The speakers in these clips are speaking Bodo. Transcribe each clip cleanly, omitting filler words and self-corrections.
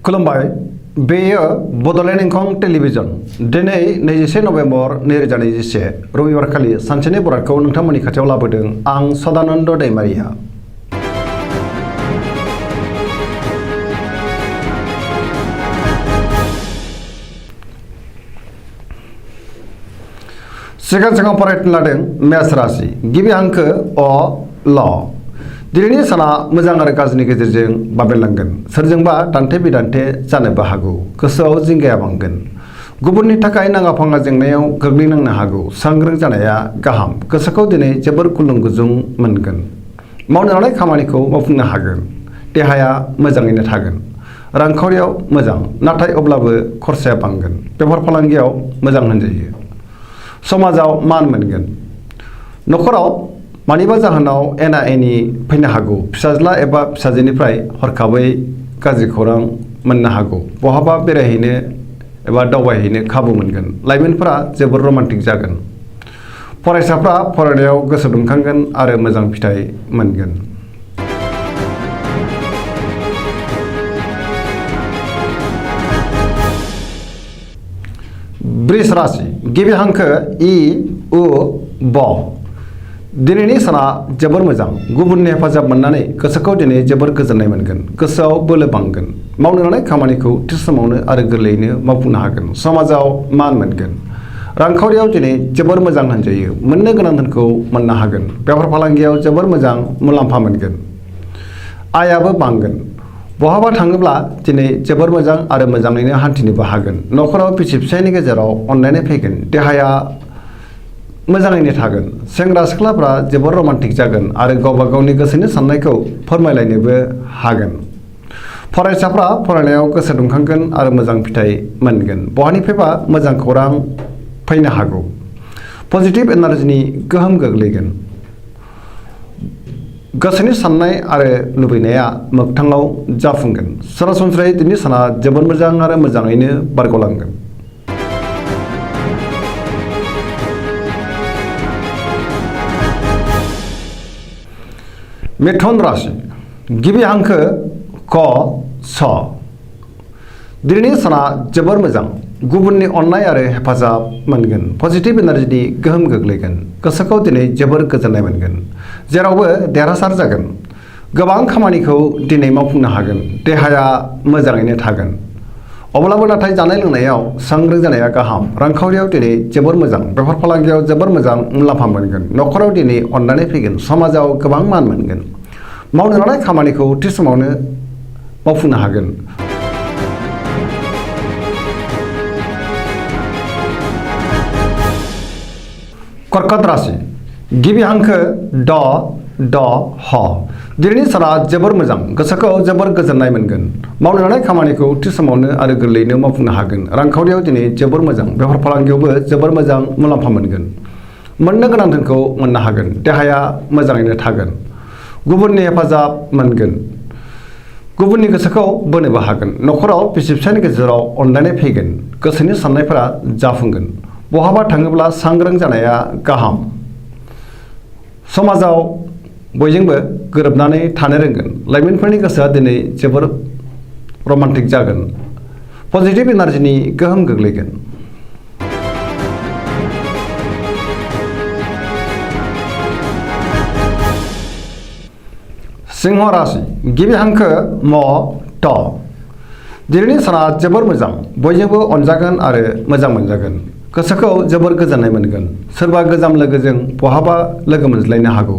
खुलुमबाय बेयो बड'लेण्ड इंखं टेलिभिजन दिनै 21 नभेम्बर 2021 रबिबार खालि सानसेनि बरादखौ नोंथांमोननि खाथियाव लाबोदों आं सदानन्द दैमारिया। सिगां फरायनो लादों मेष राशि गिबि हांखो अ ल दिनैनि साना मोजां आरो गाज्रिनि गेजेरजों बाबेनलांगोन सोरजोंबा दान्थे बिदान्थे जानोबो हागौ गोसोआव जिंगाया बांगोन गुबुननि थाखाय नाङा फाङा जेंनायाव गोग्लैनांनो हागौ सांग्रां जानाया गाहाम गोसोखौ दिनै जोबोर गुलुं गुजुं मोनगोन मावनो लानाय खामानिखौ मावफुंनो हागोन देहाया मोजाङैनो थागोन रांखावरियाव मोजां नाथाय अब्लाबो खरसाया बांगोन बेफार फालांगियाव मोजां होनजायो समाजाव मान मोनगोन न'खराव मानिबा जाहोनाव एना एनि फैनो हागौ फिसाज्ला एबा फिसाजोनिफ्राय हरखाबै गाज्रि खौरां मोननो हागौ बहाबा बेरायहैनो एबा दावबायहैनो खाबु मोनगोन लाइमोनफोरा जोबोर रमान्टिक जागोन फरायसाफ्रा फरायनायाव गोसो दुंखांगोन आरो मोजां फिथाइ मोनगोन। वृष राशि गिबि हांखो इ उ ब दिनैनि साना जोबोर मोजां गुबुननि हेफाजाब मोननानै गोसोखौ दिनै जोबोर गोजोननाय मोनगोन गोसोआव बोलो बांगोन मावनो लानाय खामानिखौ थि समावनो आरो गोरलैयैनो मावफुंनो हागोन समाजाव मान मोनगोन रांखावरियाव दिनै जोबोर मोजां होनजायो मोननो गोनां धोनखौ मोननो हागोन बेफार फालांगियाव जोबोर मोजां मुलाम्फा मोनगोन आयाबो बांगोन बहाबा थाङोब्ला दिनै जोबोर मोजां आरो मोजाङैनो हान्थिनोबो हागोन न'खराव बिसि फिसायनि गेजेराव अनलायनाय फैगोन देहाया मोजाङैनो थागोन सेंग्रा सिख्लाफ्रा जोबोर रमान्टिक जागोन आरो गावबा गावनि गोसोनि साननायखौ फोरमायलायनोबो हागोन फरायसाफ्रा फरायनायाव गोसो दुंखांगोन आरो मोजां फिथाइ मोनगोन बहानिफ्रायबा मोजां खौरां फैनो हागौ पजिटिभ एनार्जिनि गोहोम गोग्लैगोन गोसोनि साननाय आरो लुबैनाया मोगथाङाव जाफुंगोन सरासनस्रायै दिनै साना जोबोर मोजां आरो मोजाङैनो बारग'लांगोन। मिथुन राशि गिबि हांखो क स दिनैनि साना जोबोर मोजां गुबुननि अननाय आरो हेफाजाब मोनगोन पजिटिभ एनार्जिनि गोहोम गोग्लैगोन गोसोखौ दिनै जोबोर गोजोननाय मोनगोन जेरावबो देरहासार जागोन गोबां खामानिखौ दिनै मावफुंनो हागोन देहाया मोजाङैनो थागोन अब्लाबो नाथाय जानाय लोंनायाव सांग्रां जानाया गाहाम रांखावरियाव दिनै जोबोर मोजां बेफार फालांगियाव जोबोर मोजां मुलाम्फा मोनगोन न'खराव दिनै अननानै फैगोन समाजाव गोबां मान मोनगोन मावनो लानाय खामानिखौ थि समावनो मावफुंनो हागोन। कर्कट राशि गिबि हांखो ड ह दिनैनि साना जोबोर मोजां गोसोखौ जोबोर गोजोननाय मोनगोन मावनो लानाय खामानिखौ थि समावनो आरो गोरलैयैनो मावफुंनो हागोन रांखावरियाव दिनै जोबोर मोजां बेफार फालांगियावबो जोबोर मोजां मुलाम्फा मोनगोन मोननो गोनां धोनखौ मोननो हागोन देहाया मोजाङैनो थागोन गुबुननि हेफाजाब मोनगोन गुबुननि गोसोखौ बोनोबो हागोन न'खराव बिसि फिसायनि गेजेराव अनलायनाय फैगोन गोसोनि साननायफोरा जाफुंगोन बहाबा थाङोब्ला सांग्रां जानाया गाहाम समाजाव बयजोंबो गोरोबनानै थानो रोंगोन लाइमोनफोरनि गोसोआ दिनै जोबोर रमान्टिक जागोन पजिटिभ एनार्जिनि गोहोम गोग्लैगोन। सिंह राशि गिबि हांखो म ट दिनैनि साना जोबोर मोजां बयजोंबो अनजागोन आरो मोजां मोनजागोन गोसोखौ जोबोर गोजोननाय मोनगोन सोरबा गोजाम लोगोजों बहाबा लोगो मोनज्लायनो हागौ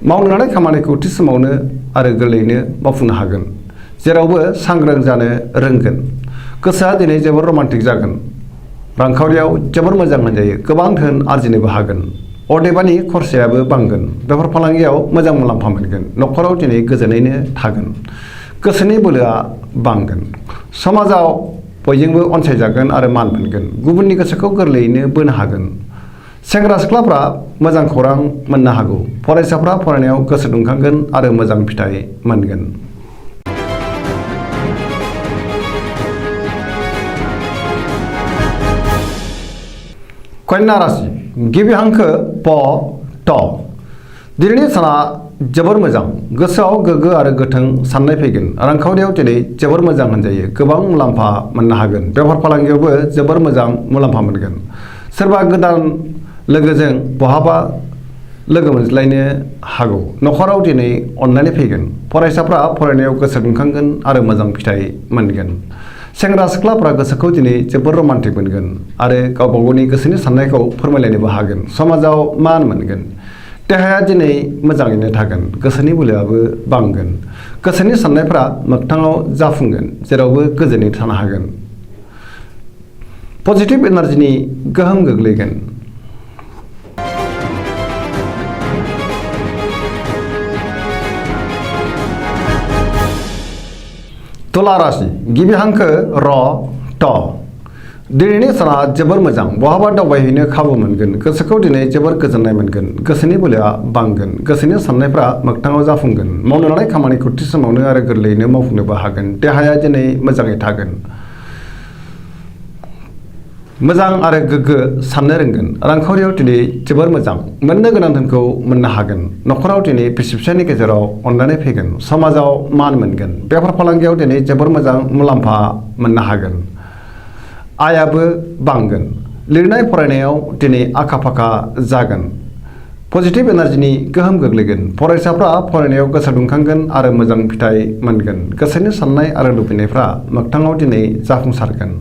मावनो लानाय खामानिखौ थि समावनो आरो गोरलैयैनो मावफुंनो हागोन जेरावबो सांग्रां जानो रोंगोन गोसोआ दिनै जोबोर रमान्टिक जागोन रांखावरियाव जोबोर मोजां होनजायो गोबां धोन आरजिनोबो हागोन अदेबानि खरसायाबो बांगोन बेफार फालांगियाव मोजां मुलाम्फा मोनगोन न'खराव दिनै गोजोनैनो थागोन गोसोनि बोलोआ बांगोन समाजाव बयजोंबो अनसायजागोन आरो मान मोनगोन गुबुननि गोसोखौ गोरलैयैनो बोनो हागोन सेंग्रा सिख्लाफ्रा मोजां खौरां मोननो हागौ फरायसाफ्रा फरायनायाव गोसो दुंखांगोन आरो मोजां फिथाइ मोनगोन। कन्या राशि गिबि हांखो प ट दिनैनि साना जोबोर मोजां गोसोआव गोग्गो आरो गोथों साननाय फैगोन रांखावरियाव दिनै जोबोर मोजां होनजायो गोबां मुलाम्फा मोननो हागोन बेफार फालांगियावबो जोबोर मोजां मुलाम्फा मोनगोन सोरबा गोदान लोगोजों बहाबा लोगो मोनज्लायनो हागौ न'खराव दिनै अननानै फैगोन फरायसाफ्रा फरायनायाव गोसो दुंखांगोन आरो मोजां फिथाइ मोनगोन सेंग्रा सिख्लाफ्रा गोसोखौ दिनै जोबोर रमान्टिक मोनगोन आरो गावबा गावनि गोसोनि साननायखौ फोरमायलायनोबो हागोन समाजाव मान मोनगोन देहाया दिनै मोजाङैनो थागोन गोसोनि बोलोआबो बांगोन गोसोनि साननायफ्रा मोगथाङाव जाफुंगोन जेरावबो गोजोनै थानो हागोन पजिटिभ एनार्जिनि गोहोम गोग्लैगोन तुला राशि गिबि हांखो र ट दिनैनि साना जोबोर मोजां बहाबा दावबायहैनो खाबु मोनगोन गोसोखौ दिनै जोबोर गोजोननाय मोनगोन गोसोनि बोलोआ बांगोन गोसोनि साननायफ्रा मोगथाङाव जाफुंगोन मावनो लानाय खामानिखौ थि समावनो आरो गोरलैयैनो मावफुंनोबो हागोन देहाया दिनै मोजाङै थागोन मोजां आरो गोग्गो साननो रोंगोन रांखावरियाव दिनै जोबोर मोजां मोननो गोनां धोनखौ मोननो हागोन न'खराव दिनै बिसि फिसायनि गेजेराव अननानै फैगोन समाजाव मान मोनगोन बेफार फालांगियाव दिनै जोबोर मोजां मुलाम्फा मोननो हागोन आयाबो बांगोन लिरनाय फरायनायाव दिनै आखा फाखा जागोन पजिटिभ एनार्जिनि गोहोम गोग्लैगोन फरायसाफ्रा फरायनायाव गोसो दुंखांगोन आरो मोजां फिथाइ मोनगोन गोसोनि साननाय आरो लुबैनायफ्रा मोगथाङाव दिनै जाफुंसारगोन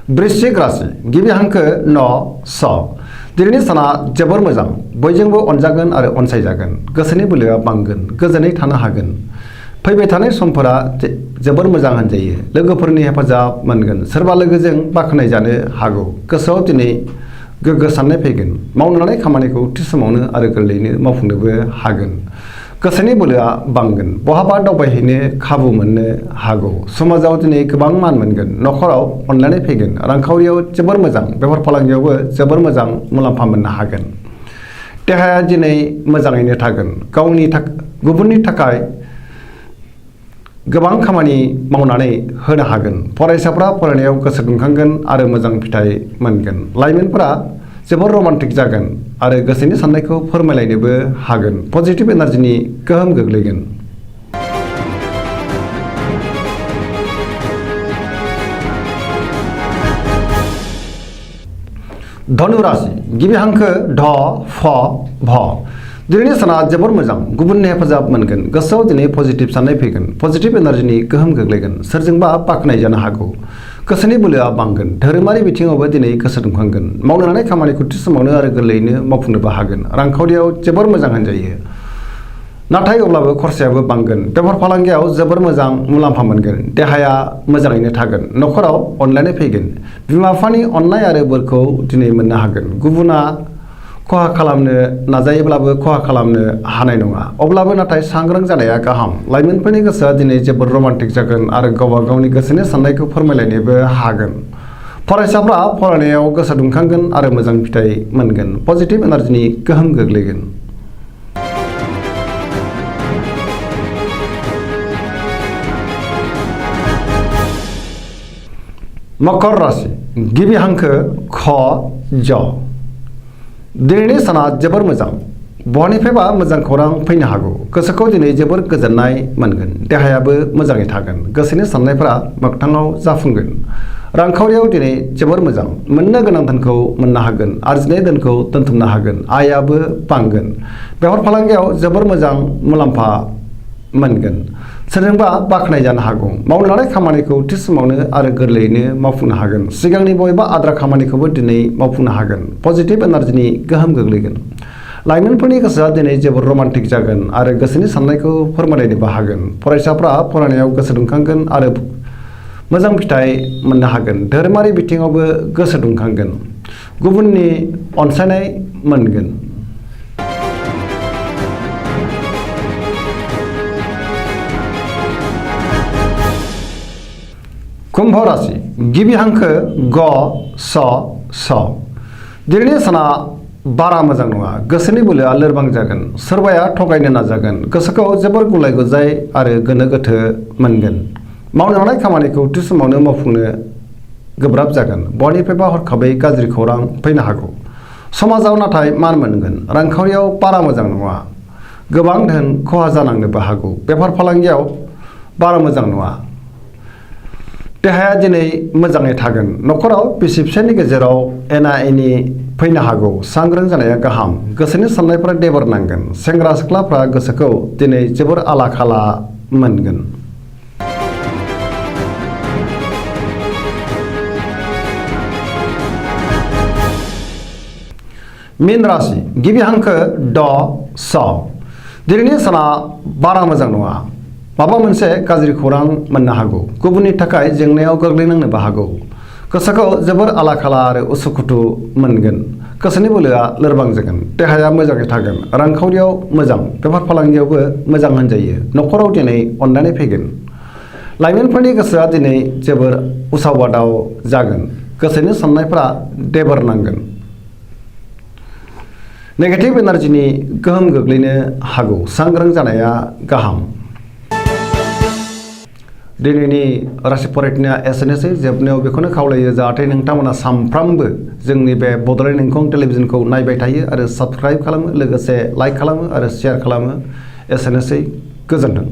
वृश्चिक राशि गिबि हांखो न स दिनैनि साना जोबोर मोजां बयजोंबो अनजागोन आरो अनसायजागोन गोसोनि बोलोआ बांगोन गोजोनै थानो हागोन फैबाय थानाय समफोरा जोबोर मोजां होनजायो लोगोफोरनि हेफाजाब मोनगोन सोरबा लोगोजों बाख्नाय जानो हागौ गोसोआव दिनै गोग्गो साननाय फैगोन मावनो लानाय खामानिखौ थि समावनो आरो गोरलैयैनो मावफुंनोबो हागोन गोसोनि बोलोआ बांगोन बहाबा दावबायहैनो खाबु मोननो हागौ समाजाव दिनै गोबां मान मोनगोन न'खराव अनलायनाय फैगोन रांखावरियाव जोबोर मोजां बेफार फालांगियावबो जोबोर मोजां मुलाम्फा मोननो हागोन देहाया दिनै मोजाङैनो थागोन गुबुननि थाखाय गोबां खामानि मावनानै होनो हागोन फरायसाफ्रा फरायनायाव गोसो दुंखांगोन आरो मोजां फिथाइ मोनगोन लाइमोनफोरा जोबोर रमान्टिक जागोन आरो गोसोनि साननायखौ फोरमायलायनोबो हागोन पजिटिभ एनार्जिनि गोहोम गोग्लैगोन धनु राशि गिबि हांखो ढ फ भ दिनैनि साना जोबोर मोजां गुबुननि हेफाजाब मोनगोन गोसोआव दिनै पजिटिभ साननाय फैगोन पजिटिभ एनार्जिनि गोहोम गोग्लैगोन सोरजोंबा बाख्नाय जानो हागौ गोसोनि बोलोआ बांगोन धोरोमारि बिथिङावबो दिनै गोसो दुंखांगोन मावनो लानाय खामानिखौ थि समावनो आरो गोरलैयैनो मावफुंनोबो हागोन रांखावरियाव जोबोर मोजां होनजायो नाथाय अब्लाबो खरसायाबो बांगोन बेफार फालांगियाव जोबोर मोजां मुलाम्फा मोनगोन देहाया मोजाङैनो थागोन न'खराव अनलायनाय फैगोन बिमा बिफानि अननाय आरो बोरखौ दिनै मोननो हागोन गुबुना खहा खालामनो नाजायोब्लाबो खहा खालामनो हानाय नङा अब्लाबो नाथाय सांग्रां जानाया गाहाम लाइमोनफोरनि गोसोआ दिनै जोबोर रमान्टिक जागोन आरो गावबा गावनि गोसोनि साननायखौ फोरमायलायनोबो हागोन फरायसाफ्रा फरायनायाव गोसो दुंखांगोन आरो मोजां फिथाइ मोनगोन पजिटिभ एनार्जिनि गोहोम गोग्लैगोन मकर राशि गिबि हांखो ख ज दिनैनि साना जोबोर मोजां बहानिफ्रायबा मोजां खौरां फैनो हागौ गोसोखौ दिनै जोबोर गोजोननाय मोनगोन देहायाबो मोजाङै थागोन गोसोनि साननायफ्रा मोगथाङाव जाफुंगोन रांखावरियाव दिनै जोबोर मोजां मोननो गोनां धोनखौ मोननो हागोन आरजिनाय धोनखौ दोनथुमनो हागोन आयाबो बांगोन बेफार फालांगियाव जोबोर मोजां मुलाम्फा मोनगोन सोरजोंबा बाख्नाय जानो हागौ मावनो लानाय खामानिखौ थि समावनो आरो गोरलैयैनो मावफुंनो हागोन सिगांनि बबेबा आद्रा खामानिखौबो दिनै मावफुंनो हागोन पजिटिभ एनार्जिनि गोहोम गोग्लैगोन लाइमोनफोरनि गोसोआ दिनै जोबोर रमान्टिक जागोन आरो गोसोनि साननायखौ फोरमायलायनोबो हागोन फरायसाफ्रा फरायनायाव गोसो दुंखांगोन आरो मोजां फिथाइ मोननो हागोन धोरोमारि बिथिङावबो गोसो दुंखांगोन गुबुननि अनसायनाय मोनगोन कुंभ राशि गिबि हांखो ग स स दिनैनि साना बारा मोजां नङा गोसोनि बोलोआ लोरबां जागोन सोरबाया थगायनो नाजागोन गोसोखौ जोबोर गुलाय गुजाय आरो गोनो गोथो मोनगोन मावनो लानाय खामानिखौ थि समावनो मावफुंनो गोब्राब जागोन बयनिफ्रायबो हरखाबै गाज्रि खौरां फैनो हागौ समाजाव नाथाय मान मोनगोन रांखावरियाव बारा मोजां नङा गोबां धोन खहा जानांनोबो हागौ बेफार फालांगियाव बारा मोजां नङा देहाया दिनै मोजाङै थागोन न'खराव बिसि फिसायनि गेजेराव एना एनि फैनो हागौ सांग्रां जानाया गाहाम गोसोनि साननायफोरा देबर नांगोन सेंग्रा सिख्लाफ्रा गोसोखौ दिनै जोबोर आला खाला मोनगोन। मीन राशि गिबि हांखो ड स दिनैनि साना बारा मोजां नङा माबा मोनसे गाज्रि खौरां मोननो हागौ गुबुननि थाखाय जेंनायाव गोग्लैनांनोबो हागौ गोसोखौ जोबोर आला खाला आरो उसुखुथु मोनगोन गोसोनि बोलोआ लोरबां जागोन देहाया मोजाङै थागोन रांखावरियाव मोजां बेफार फालांगियावबो मोजां होनजायो न'खराव दिनै अननानै फैगोन लाइमोनफोरनि गोसोआ दिनै जोबोर उसाव बादाव जागोन गोसोनि साननायफ्रा देबर नांगोन नेगेटिभ एनार्जिनि गोहोम गोग्लैनो हागौ सांग्रां जानाया गाहाम। दिनैनि राशि फरायनाया एसेनोसै जोबनायाव बेखौनो खावलायो जाहाथे नोंथांमोना सानफ्रामबो जोंनि बे बड'लेण्ड इंखं टेलिभिजनखौ नायबाय थायो आरो साबस्क्राइब खालामो लोगोसे लाइक खालामो आरो शेयार खालामो एसेनोसै गोजोन्थों।